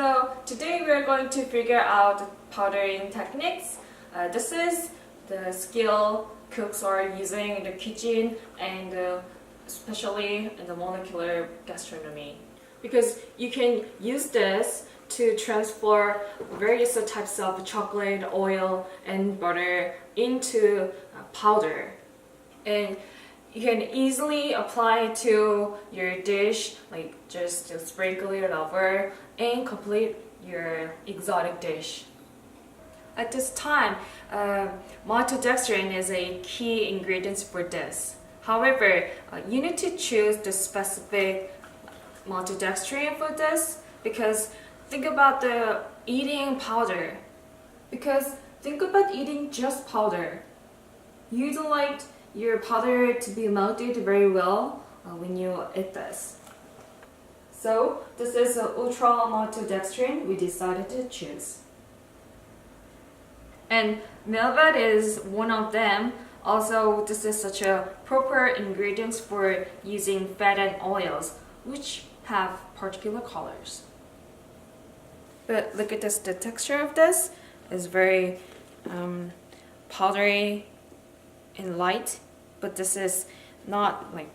Hello, today we are going to figure out powdering techniques. This is the skill cooks are using in the kitchen and especially in the molecular gastronomy. Because you can use this to transfer various types of chocolate, oil, and butter into powder. And you can easily apply it to your dish, like just to sprinkle it over and complete your exotic dish. At this time, maltodextrin is a key ingredient for this. However, you need to choose the specific maltodextrin for this because think about the eating powder. Because think about eating just powder. You don't like your powder to be melted very well when you eat this. So this is ultra maltodextrin we decided to choose. And MELVET is one of them. Also, this is such a proper ingredient for using fat and oils, which have particular colors. But look at this, the texture of this is very powdery and light, but this is not like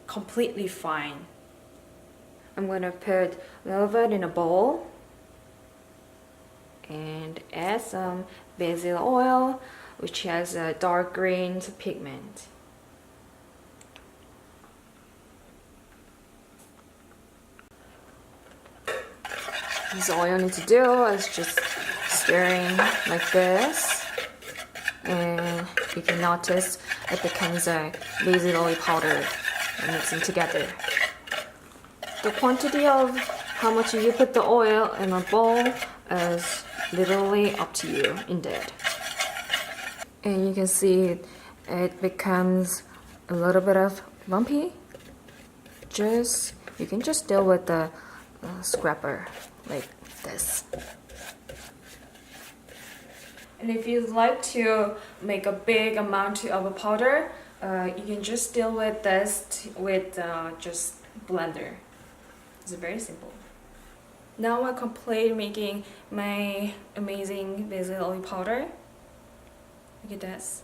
completely fine. I'm gonna put MELVET in a bowl and add some basil oil, which has a dark green pigment. So all you need to do is just stirring like this, and you can notice it becomes a basil oil powder and mixing together. The quantity of how much you put the oil in a bowl is literally up to you indeed. And you can see it becomes a little bit of lumpy. You can just deal with the scraper like this. And if you'd like to make a big amount of a powder, you can just deal with this with just blender. It's very simple. Now I complete making my amazing basil oil powder. Look at this.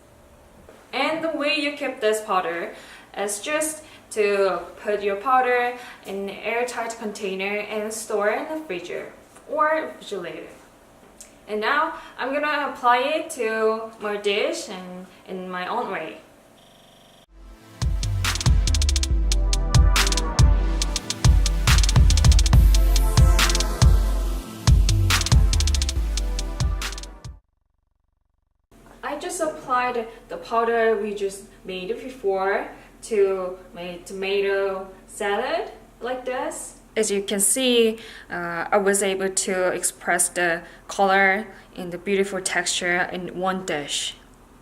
And the way you keep this powder is just to put your powder in an airtight container and store it in the freezer or refrigerator. And now I'm gonna apply it to my dish and in my own way. I just applied the powder we just made before to my tomato salad like this. As you can see, I was able to express the color and the beautiful texture in one dish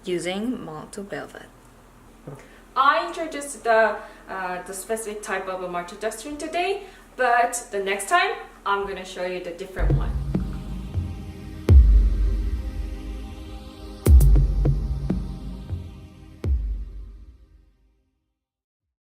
using malto velvet. I introduced the specific type of maltodextrin today, but the next time I'm going to show you the different one.